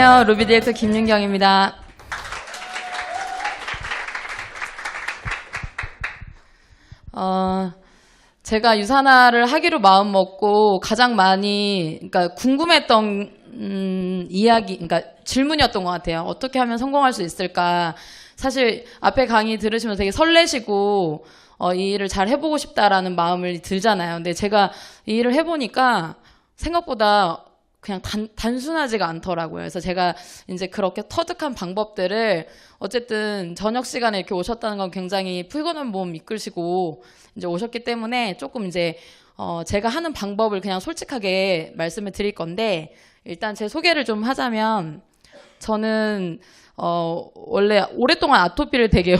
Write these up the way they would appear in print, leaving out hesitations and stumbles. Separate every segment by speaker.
Speaker 1: 안녕하세요. 루비 디렉터 김윤경입니다. 제가 유산화를 하기로 마음먹고 가장 많이 그러니까 궁금했던 이야기, 그러니까 질문이었던 것 같아요. 어떻게 하면 성공할 수 있을까? 사실 앞에 강의 들으시면서 되게 설레시고 이 일을 잘 해보고 싶다라는 마음을 들잖아요. 근데 제가 이 일을 해보니까 생각보다 그냥 단순하지가 않더라고요. 그래서 제가 이제 그렇게 터득한 방법들을 어쨌든 저녁 시간에 이렇게 오셨다는 건 굉장히 피곤한 몸 이끌시고 이제 오셨기 때문에 조금 이제 제가 하는 방법을 그냥 솔직하게 말씀을 드릴 건데, 일단 제 소개를 좀 하자면 저는 원래 오랫동안 아토피를 되게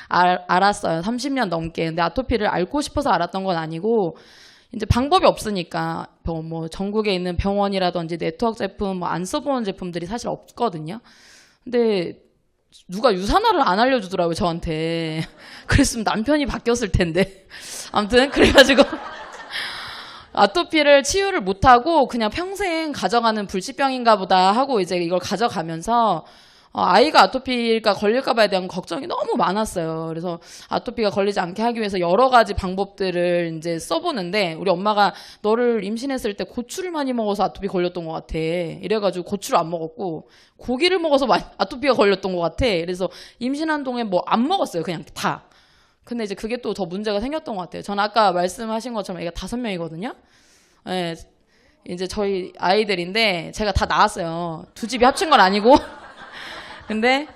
Speaker 1: 알았어요. 30년 넘게. 근데 아토피를 앓고 싶어서 알았던 건 아니고 이제 방법이 없으니까 뭐 전국에 있는 병원이라든지 네트워크 제품 뭐 안 써본 제품들이 사실 없거든요. 근데 누가 유산화를 안 알려주더라고요, 저한테. 그랬으면 남편이 바뀌었을 텐데. 아무튼 그래가지고 아토피를 치유를 못하고 그냥 평생 가져가는 불치병인가 보다 하고 이제 이걸 가져가면서 아이가 아토피가 걸릴까 봐에 대한 걱정이 너무 많았어요. 그래서 아토피가 걸리지 않게 하기 위해서 여러 가지 방법들을 이제 써보는데, 우리 엄마가 너를 임신했을 때 고추를 많이 먹어서 아토피 걸렸던 것 같아. 이래가지고 고추를 안 먹었고, 고기를 먹어서 아토피가 걸렸던 것 같아. 그래서 임신한 동안 뭐 안 먹었어요. 그냥 다. 근데 이제 그게 또 더 문제가 생겼던 것 같아요. 저는 아까 말씀하신 것처럼 애가 5명이거든요. 네, 이제 저희 아이들인데 제가 다 낳았어요. 두 집이 합친 건 아니고. 근데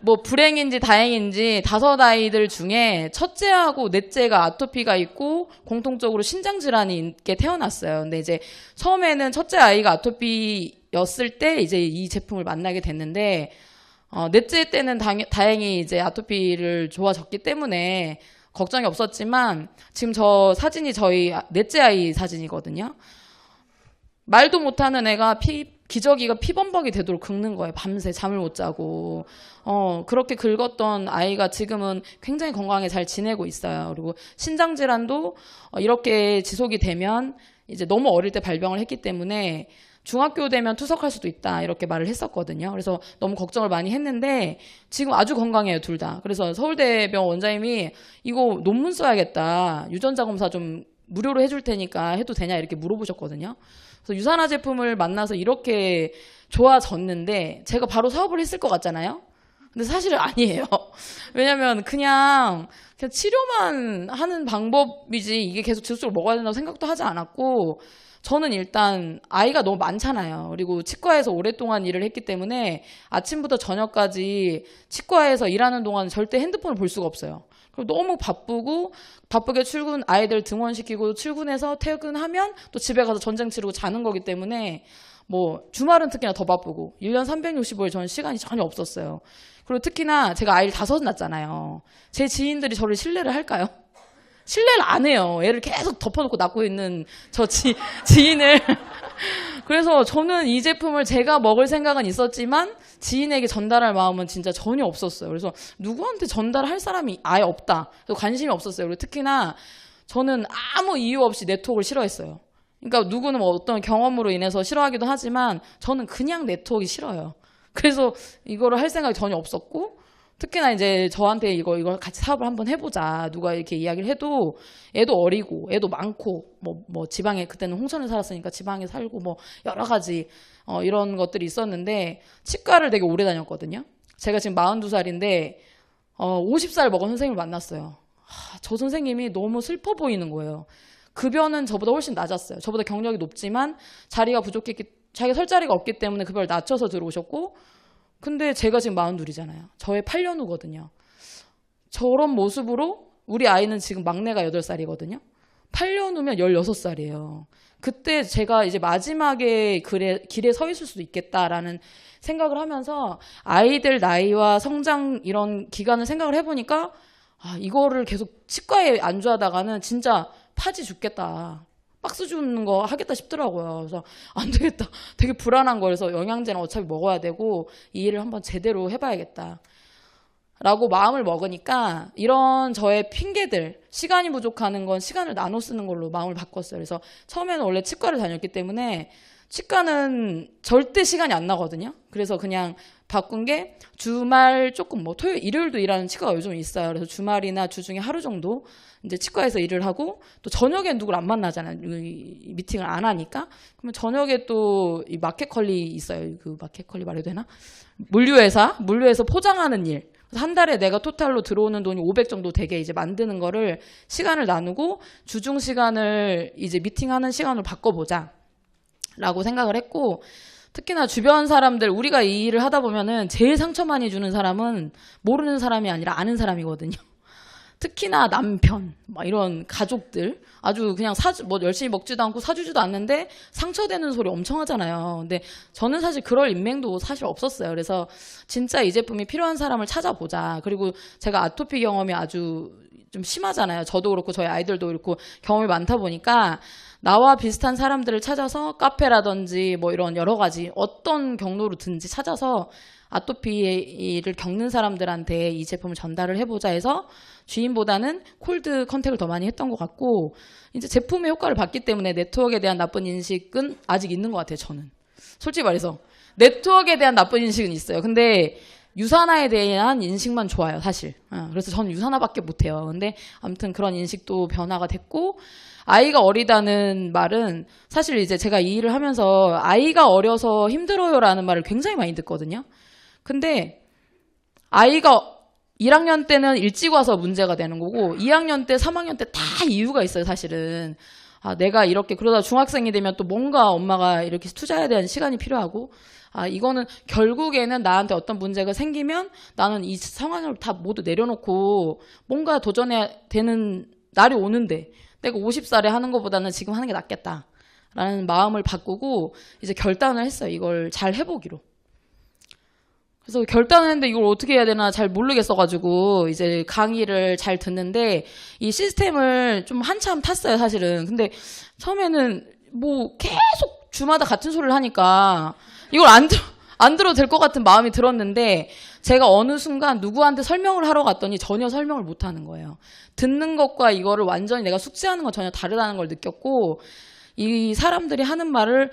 Speaker 1: 뭐 불행인지 다행인지 5 아이들 중에 첫째하고 넷째가 아토피가 있고 공통적으로 신장 질환이 있게 태어났어요. 근데 이제 처음에는 첫째 아이가 아토피였을 때 이제 이 제품을 만나게 됐는데, 넷째 때는 다행히 이제 아토피를 좋아졌기 때문에 걱정이 없었지만, 지금 저 사진이 저희 넷째 아이 사진이거든요. 말도 못하는 애가 기저귀가 피범벅이 되도록 긁는 거예요. 밤새 잠을 못 자고. 그렇게 긁었던 아이가 지금은 굉장히 건강하게 잘 지내고 있어요. 그리고 신장 질환도 이렇게 지속이 되면 이제 너무 어릴 때 발병을 했기 때문에 중학교 되면 투석할 수도 있다, 이렇게 말을 했었거든요. 그래서 너무 걱정을 많이 했는데 지금 아주 건강해요, 둘 다. 그래서 서울대병원 원장님이 이거 논문 써야겠다, 유전자 검사 좀 무료로 해줄 테니까 해도 되냐, 이렇게 물어보셨거든요. 그래서 유산화 제품을 만나서 이렇게 좋아졌는데 제가 바로 사업을 했을 것 같잖아요. 근데 사실은 아니에요. 왜냐면 그냥 치료만 하는 방법이지 이게 계속 지속적으로 먹어야 된다고 생각도 하지 않았고, 저는 일단 아이가 너무 많잖아요. 그리고 치과에서 오랫동안 일을 했기 때문에 아침부터 저녁까지 치과에서 일하는 동안 절대 핸드폰을 볼 수가 없어요. 그리고 너무 바쁘게 아이들 등원시키고 출근해서 퇴근하면 또 집에 가서 전쟁 치르고 자는 거기 때문에 뭐 주말은 특히나 더 바쁘고 1년 365일 저는 시간이 전혀 없었어요. 그리고 특히나 제가 아이를 5 낳았잖아요. 제 지인들이 저를 신뢰를 할까요? 신뢰를 안 해요. 애를 계속 덮어놓고 낳고 있는 저 지인을. 그래서 저는 이 제품을 제가 먹을 생각은 있었지만 지인에게 전달할 마음은 진짜 전혀 없었어요. 그래서 누구한테 전달할 사람이 아예 없다. 그래서 관심이 없었어요. 그리고 특히나 저는 아무 이유 없이 네트워크를 싫어했어요. 그러니까 누구는 뭐 어떤 경험으로 인해서 싫어하기도 하지만 저는 그냥 네트워크가 싫어요. 그래서 이거를 할 생각이 전혀 없었고, 특히나 이제 저한테 이거 같이 사업을 한번 해보자, 누가 이렇게 이야기를 해도 애도 어리고 애도 많고 뭐 지방에, 그때는 홍천에 살았으니까 지방에 살고 뭐 여러 가지 이런 것들이 있었는데, 치과를 되게 오래 다녔거든요. 제가 지금 42살인데 50살 먹은 선생님을 만났어요. 저 선생님이 너무 슬퍼 보이는 거예요. 급여는 저보다 훨씬 낮았어요. 저보다 경력이 높지만 자리가 부족했기, 자기가 설 자리가 없기 때문에 급여를 낮춰서 들어오셨고, 근데 제가 지금 42이잖아요. 저의 8년 후거든요. 저런 모습으로 우리 아이는 지금 막내가 8살이거든요. 8년 후면 16살이에요. 그때 제가 이제 마지막에 길에 서 있을 수도 있겠다라는 생각을 하면서 아이들 나이와 성장 이런 기간을 생각을 해보니까 이거를 계속 치과에 안주하다가는 진짜 파지 죽겠다, 박스 주는 거 하겠다 싶더라고요. 그래서 안 되겠다, 되게 불안한 거예요. 그래서 영양제는 어차피 먹어야 되고 이 일을 한번 제대로 해봐야겠다 라고 마음을 먹으니까, 이런 저의 핑계들, 시간이 부족하는 건 시간을 나눠 쓰는 걸로 마음을 바꿨어요. 그래서 처음에는 원래 치과를 다녔기 때문에 치과는 절대 시간이 안 나거든요. 그래서 그냥 바꾼 게 주말 조금 뭐 토요일, 일요일도 일하는 치과가 요즘 있어요. 그래서 주말이나 주중에 하루 정도 이제 치과에서 일을 하고 또 저녁에 누굴 안 만나잖아요. 미팅을 안 하니까. 그러면 저녁에 또 이 마켓컬리 있어요. 그 마켓컬리 말해도 되나? 물류에서 포장하는 일. 한 달에 내가 토탈로 들어오는 돈이 500 정도 되게 이제 만드는 거를 시간을 나누고 주중 시간을 이제 미팅하는 시간으로 바꿔보자. 라고 생각을 했고, 특히나 주변 사람들, 우리가 이 일을 하다 보면은 제일 상처 많이 주는 사람은 모르는 사람이 아니라 아는 사람이거든요. 특히나 남편, 막 이런 가족들, 아주 그냥 뭐 열심히 먹지도 않고 사주지도 않는데 상처되는 소리 엄청 하잖아요. 근데 저는 사실 그럴 인맥도 사실 없었어요. 그래서 진짜 이 제품이 필요한 사람을 찾아보자. 그리고 제가 아토피 경험이 아주 좀 심하잖아요. 저도 그렇고 저희 아이들도 그렇고 경험이 많다 보니까 나와 비슷한 사람들을 찾아서 카페라든지 뭐 이런 여러 가지 어떤 경로로든지 찾아서 아토피를 겪는 사람들한테 이 제품을 전달을 해보자 해서 주인보다는 콜드 컨택을 더 많이 했던 것 같고, 이제 제품의 효과를 봤기 때문에 네트워크에 대한 나쁜 인식은 아직 있는 것 같아요. 저는 솔직히 말해서 네트워크에 대한 나쁜 인식은 있어요. 근데 유산화에 대한 인식만 좋아요, 사실. 그래서 저는 유산화밖에 못해요. 근데 아무튼 그런 인식도 변화가 됐고, 아이가 어리다는 말은 사실 이제 제가 이 일을 하면서 아이가 어려서 힘들어요라는 말을 굉장히 많이 듣거든요. 근데 아이가 1학년 때는 일찍 와서 문제가 되는 거고 2학년 때, 3학년 때 다 이유가 있어요, 사실은. 내가 이렇게 그러다 중학생이 되면 또 뭔가 엄마가 이렇게 투자해야 되는 시간이 필요하고, 이거는 결국에는 나한테 어떤 문제가 생기면 나는 이 상황을 다 모두 내려놓고 뭔가 도전해야 되는 날이 오는데 내가 50살에 하는 것보다는 지금 하는 게 낫겠다라는 마음을 바꾸고 이제 결단을 했어요. 이걸 잘 해보기로. 그래서 결단을 했는데 이걸 어떻게 해야 되나 잘 모르겠어가지고 이제 강의를 잘 듣는데 이 시스템을 좀 한참 탔어요, 사실은. 근데 처음에는 뭐 계속 주마다 같은 소리를 하니까 이걸 안 들어도 될 것 같은 마음이 들었는데 제가 어느 순간 누구한테 설명을 하러 갔더니 전혀 설명을 못 하는 거예요. 듣는 것과 이거를 완전히 내가 숙지하는 건 전혀 다르다는 걸 느꼈고, 이 사람들이 하는 말을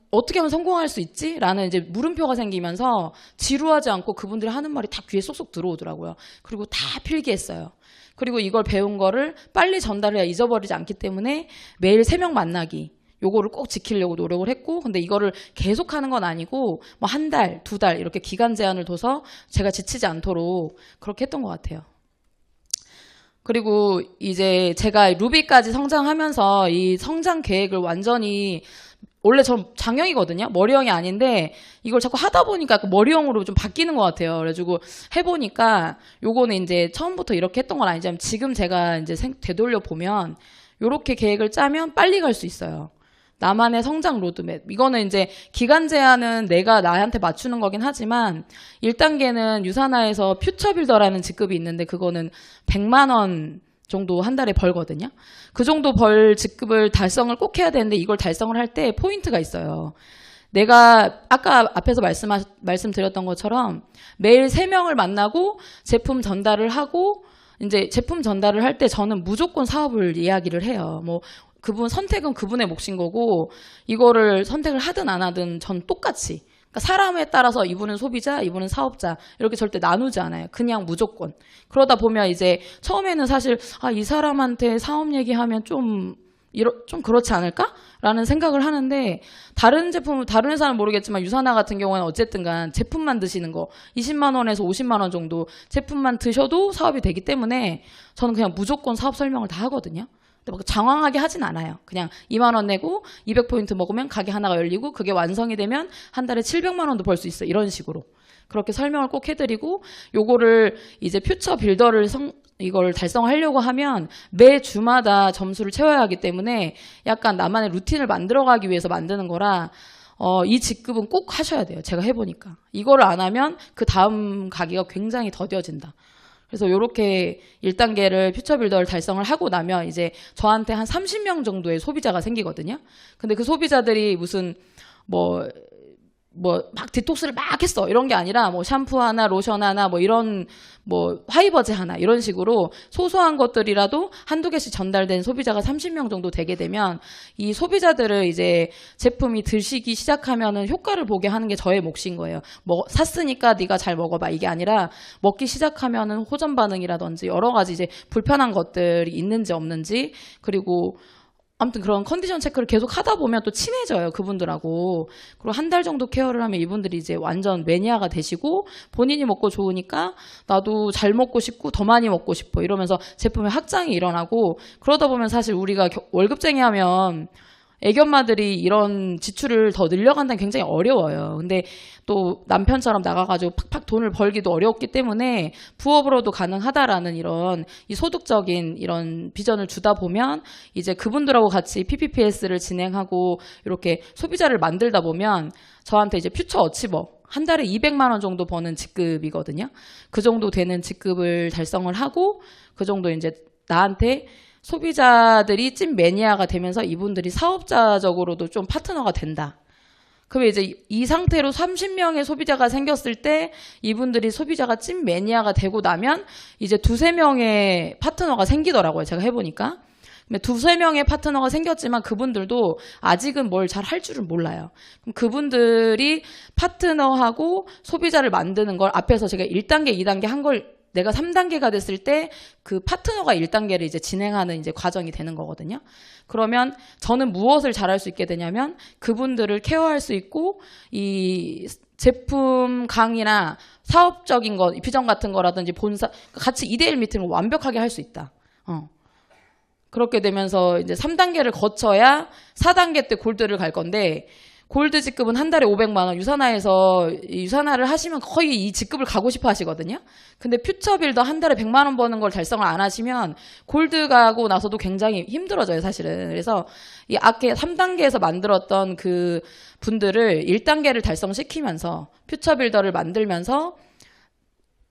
Speaker 1: 어떻게 하면 성공할 수 있지? 라는 이제 물음표가 생기면서 지루하지 않고 그분들이 하는 말이 다 귀에 쏙쏙 들어오더라고요. 그리고 다 필기했어요. 그리고 이걸 배운 거를 빨리 전달해야 잊어버리지 않기 때문에 매일 3명 만나기. 요거를 꼭 지키려고 노력을 했고, 근데 이거를 계속 하는 건 아니고 뭐 한 달, 2달 이렇게 기간 제한을 둬서 제가 지치지 않도록 그렇게 했던 것 같아요. 그리고 이제 제가 루비까지 성장하면서 이 성장 계획을 완전히, 원래 전 장형이거든요. 머리형이 아닌데 이걸 자꾸 하다 보니까 머리형으로 좀 바뀌는 것 같아요. 그래가지고 해보니까 요거는 이제 처음부터 이렇게 했던 건 아니지만 지금 제가 이제 되돌려 보면 요렇게 계획을 짜면 빨리 갈 수 있어요. 나만의 성장 로드맵. 이거는 이제 기간 제한은 내가 나한테 맞추는 거긴 하지만 1단계는 유산화에서 퓨처 빌더라는 직급이 있는데 그거는 100만 원 정도 한 달에 벌거든요. 그 정도 벌 직급을 달성을 꼭 해야 되는데 이걸 달성을 할 때 포인트가 있어요. 내가 아까 앞에서 말씀드렸던 것처럼 매일 3명을 만나고 제품 전달을 하고, 이제 제품 전달을 할 때 저는 무조건 사업을 이야기를 해요. 뭐 그분 선택은 그분의 몫인 거고, 이거를 선택을 하든 안 하든 전 똑같이. 그러니까 사람에 따라서 이분은 소비자, 이분은 사업자 이렇게 절대 나누지 않아요. 그냥 무조건. 그러다 보면 이제 처음에는 사실 이 사람한테 사업 얘기하면 좀 그렇지 않을까? 라는 생각을 하는데, 다른 회사는 모르겠지만 유산화 같은 경우는 어쨌든 간 제품만 드시는 거 20만 원에서 50만 원 정도 제품만 드셔도 사업이 되기 때문에 저는 그냥 무조건 사업 설명을 다 하거든요. 근데 막 장황하게 하진 않아요. 그냥 2만 원 내고 200포인트 먹으면 가게 하나가 열리고 그게 완성이 되면 한 달에 700만 원도 벌 수 있어. 이런 식으로. 그렇게 설명을 꼭 해드리고, 요거를 이제 퓨처 빌더를 이걸 달성하려고 하면 매 주마다 점수를 채워야 하기 때문에 약간 나만의 루틴을 만들어가기 위해서 만드는 거라 이 직급은 꼭 하셔야 돼요. 제가 해보니까. 이거를 안 하면 그 다음 가기가 굉장히 더뎌진다. 그래서 이렇게 1단계를 퓨처 빌더를 달성을 하고 나면 이제 저한테 한 30명 정도의 소비자가 생기거든요. 근데 그 소비자들이 무슨 뭐 뭐 막 디톡스를 막 했어 이런 게 아니라 뭐 샴푸 하나 로션 하나 뭐 이런 뭐 화이버즈 하나 이런 식으로 소소한 것들이라도 한두 개씩 전달된 소비자가 30명 정도 되게 되면 이 소비자들을 이제 제품이 드시기 시작하면은 효과를 보게 하는 게 저의 몫인 거예요. 뭐 샀으니까 네가 잘 먹어봐 이게 아니라 먹기 시작하면은 호전 반응이라든지 여러 가지 이제 불편한 것들이 있는지 없는지 그리고 아무튼 그런 컨디션 체크를 계속 하다 보면 또 친해져요, 그분들하고. 그리고 한 달 정도 케어를 하면 이분들이 이제 완전 매니아가 되시고 본인이 먹고 좋으니까 나도 잘 먹고 싶고 더 많이 먹고 싶어 이러면서 제품의 확장이 일어나고 그러다 보면 사실 우리가 월급쟁이 하면 애기 엄마들이 이런 지출을 더 늘려간다는 게 굉장히 어려워요. 근데 또 남편처럼 나가가지고 팍팍 돈을 벌기도 어렵기 때문에 부업으로도 가능하다라는 이런 이 소득적인 이런 비전을 주다 보면 이제 그분들하고 같이 PPPS를 진행하고 이렇게 소비자를 만들다 보면 저한테 이제 퓨처 어치버 한 달에 200만 원 정도 버는 직급이거든요. 그 정도 되는 직급을 달성을 하고 그 정도 이제 나한테 소비자들이 찐 매니아가 되면서 이분들이 사업자적으로도 좀 파트너가 된다. 그럼 이제 이 상태로 30명의 소비자가 생겼을 때 이분들이 소비자가 찐 매니아가 되고 나면 이제 두세 명의 파트너가 생기더라고요. 제가 해보니까. 두세 명의 파트너가 생겼지만 그분들도 아직은 뭘 잘 할 줄은 몰라요. 그럼 그분들이 파트너하고 소비자를 만드는 걸 앞에서 제가 1단계, 2단계 한 걸 내가 3단계가 됐을 때 그 파트너가 1단계를 이제 진행하는 이제 과정이 되는 거거든요. 그러면 저는 무엇을 잘할 수 있게 되냐면 그분들을 케어할 수 있고 이 제품 강의나 사업적인 거, 비전 같은 거라든지 본사 같이 2대1 미팅을 완벽하게 할 수 있다. 그렇게 되면서 이제 3단계를 거쳐야 4단계 때 골드를 갈 건데 골드 직급은 한 달에 500만 원, 유산화에서 유산화를 하시면 거의 이 직급을 가고 싶어 하시거든요. 근데 퓨처빌더 한 달에 100만 원 버는 걸 달성을 안 하시면 골드 가고 나서도 굉장히 힘들어져요, 사실은. 그래서 이 아까 3단계에서 만들었던 그 분들을 1단계를 달성시키면서 퓨처빌더를 만들면서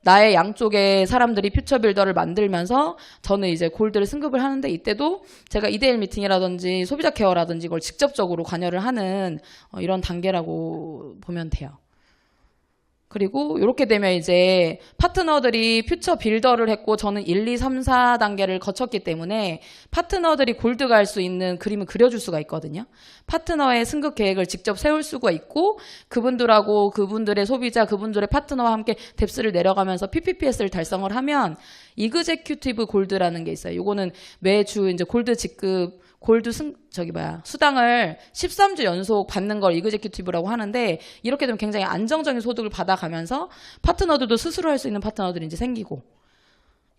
Speaker 1: 나의 양쪽의 사람들이 퓨처빌더를 만들면서 저는 이제 골드를 승급을 하는데 이때도 제가 2대1 미팅이라든지 소비자 케어라든지 이걸 직접적으로 관여를 하는 이런 단계라고 보면 돼요. 그리고 이렇게 되면 이제 파트너들이 퓨처 빌더를 했고 저는 1, 2, 3, 4단계를 거쳤기 때문에 파트너들이 골드 갈 수 있는 그림을 그려줄 수가 있거든요. 파트너의 승급 계획을 직접 세울 수가 있고 그분들하고 그분들의 소비자, 그분들의 파트너와 함께 뎁스를 내려가면서 PPPS를 달성을 하면 이그제큐티브 골드라는 게 있어요. 이거는 매주 이제 골드 직급 골드 수당을 13주 연속 받는 걸 이그제큐티브라고 하는데 이렇게 되면 굉장히 안정적인 소득을 받아가면서 파트너들도 스스로 할 수 있는 파트너들이 이제 생기고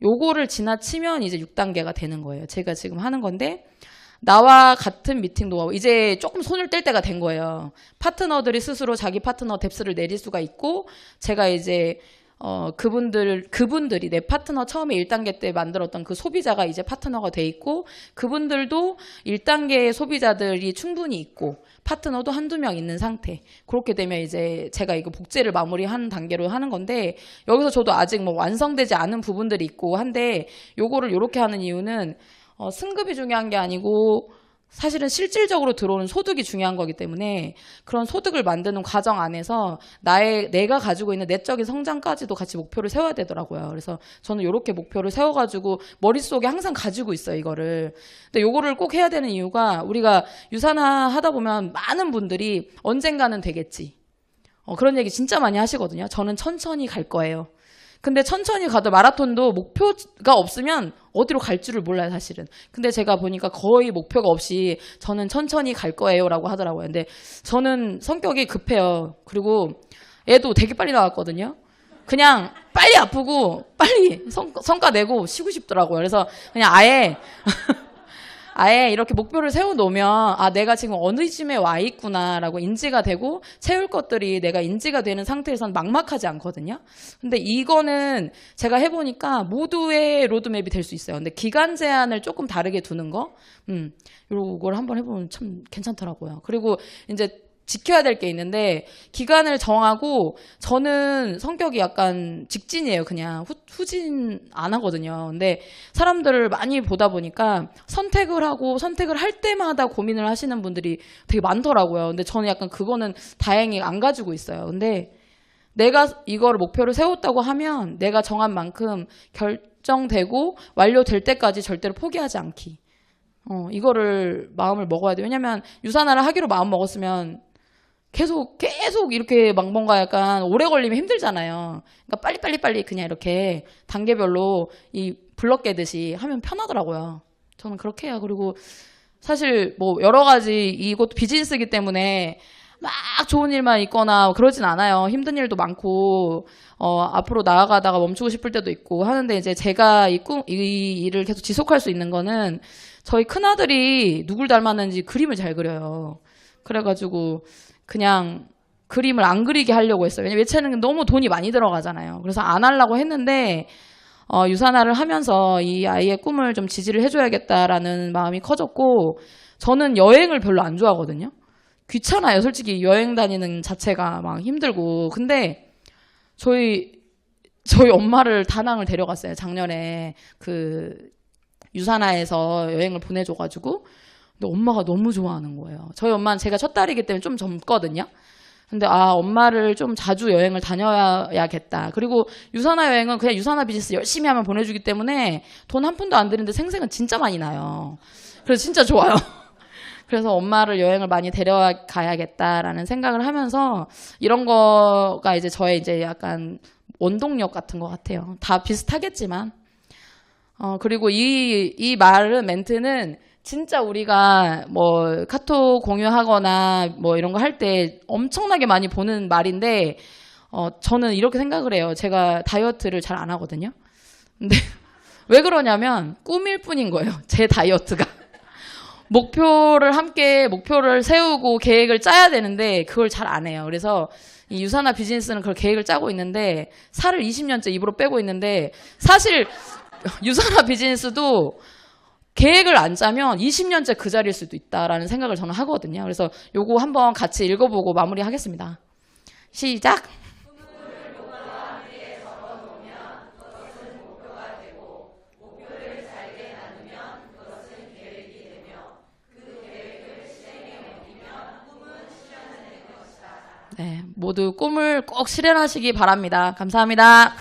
Speaker 1: 요거를 지나치면 이제 6단계가 되는 거예요. 제가 지금 하는 건데 나와 같은 미팅도 하고 이제 조금 손을 뗄 때가 된 거예요. 파트너들이 스스로 자기 파트너 뎁스를 내릴 수가 있고 제가 이제 그분들이 내 파트너 처음에 1단계 때 만들었던 그 소비자가 이제 파트너가 돼 있고 그분들도 1단계의 소비자들이 충분히 있고 파트너도 한두 명 있는 상태. 그렇게 되면 이제 제가 이거 복제를 마무리하는 단계로 하는 건데 여기서 저도 아직 뭐 완성되지 않은 부분들이 있고 한데 요거를 요렇게 하는 이유는 승급이 중요한 게 아니고 사실은 실질적으로 들어오는 소득이 중요한 거기 때문에 그런 소득을 만드는 과정 안에서 내가 가지고 있는 내적인 성장까지도 같이 목표를 세워야 되더라고요. 그래서 저는 이렇게 목표를 세워가지고 머릿속에 항상 가지고 있어요, 이거를. 근데 요거를 꼭 해야 되는 이유가 우리가 유산화 하다 보면 많은 분들이 언젠가는 되겠지. 그런 얘기 진짜 많이 하시거든요. 저는 천천히 갈 거예요. 근데 천천히 가도 마라톤도 목표가 없으면 어디로 갈 줄을 몰라요, 사실은. 근데 제가 보니까 거의 목표가 없이 저는 천천히 갈 거예요 라고 하더라고요. 근데 저는 성격이 급해요. 그리고 애도 되게 빨리 나왔거든요. 그냥 빨리 아프고 빨리 성과 내고 쉬고 싶더라고요. 그래서 그냥 아예 이렇게 목표를 세워놓으면 내가 지금 어느 쯤에 와 있구나라고 인지가 되고 채울 것들이 내가 인지가 되는 상태에서는 막막하지 않거든요. 근데 이거는 제가 해보니까 모두의 로드맵이 될 수 있어요. 근데 기간 제한을 조금 다르게 두는 거 이걸 한번 해보면 참 괜찮더라고요. 그리고 이제 지켜야 될 게 있는데 기간을 정하고 저는 성격이 약간 직진이에요. 그냥 후진 안 하거든요. 근데 사람들을 많이 보다 보니까 선택을 하고 선택을 할 때마다 고민을 하시는 분들이 되게 많더라고요. 근데 저는 약간 그거는 다행히 안 가지고 있어요. 근데 내가 이거를 목표를 세웠다고 하면 내가 정한 만큼 결정되고 완료될 때까지 절대로 포기하지 않기. 이거를 마음을 먹어야 돼요. 왜냐면 유산화를 하기로 마음 먹었으면 계속 이렇게 막 뭔가 약간 오래 걸리면 힘들잖아요. 그러니까 빨리 그냥 이렇게 단계별로 이 블럭 깨듯이 하면 편하더라고요. 저는 그렇게 해요. 그리고 사실 뭐 여러 가지 이것도 비즈니스이기 때문에 막 좋은 일만 있거나 그러진 않아요. 힘든 일도 많고 앞으로 나아가다가 멈추고 싶을 때도 있고 하는데 이제 제가 이 일을 계속 지속할 수 있는 거는 저희 큰아들이 누굴 닮았는지 그림을 잘 그려요. 그래가지고 그냥 그림을 안 그리게 하려고 했어요. 왜냐면 예체능은 너무 돈이 많이 들어가잖아요. 그래서 안 하려고 했는데 유산화를 하면서 이 아이의 꿈을 좀 지지를 해줘야겠다라는 마음이 커졌고 저는 여행을 별로 안 좋아하거든요. 귀찮아요. 솔직히 여행 다니는 자체가 막 힘들고. 근데 저희 엄마를 다낭을 데려갔어요. 작년에 그 유산화에서 여행을 보내줘가지고. 근데 엄마가 너무 좋아하는 거예요. 저희 엄마는 제가 첫 딸이기 때문에 좀 젊거든요. 근데 엄마를 좀 자주 여행을 다녀야겠다. 그리고 유산화 여행은 그냥 유산화 비즈니스 열심히 하면 보내주기 때문에 돈 한 푼도 안 드는데 생색은 진짜 많이 나요. 그래서 진짜 좋아요. 그래서 엄마를 여행을 많이 데려가야겠다라는 생각을 하면서 이런 거가 이제 저의 이제 약간 원동력 같은 것 같아요. 다 비슷하겠지만. 그리고 이 말은 멘트는 진짜 우리가 뭐 카톡 공유하거나 뭐 이런 거 할 때 엄청나게 많이 보는 말인데, 저는 이렇게 생각을 해요. 제가 다이어트를 잘 안 하거든요. 근데 왜 그러냐면 꿈일 뿐인 거예요. 제 다이어트가. 목표를 세우고 계획을 짜야 되는데 그걸 잘 안 해요. 그래서 이 유산화 비즈니스는 그걸 계획을 짜고 있는데 살을 20년째 입으로 빼고 있는데 사실 유산화 비즈니스도 계획을 안 짜면 20년째 그 자리일 수도 있다라는 생각을 저는 하거든요. 그래서 요거 한번 같이 읽어보고 마무리하겠습니다. 시작! 네, 모두 꿈을 꼭 실현하시기 바랍니다. 감사합니다.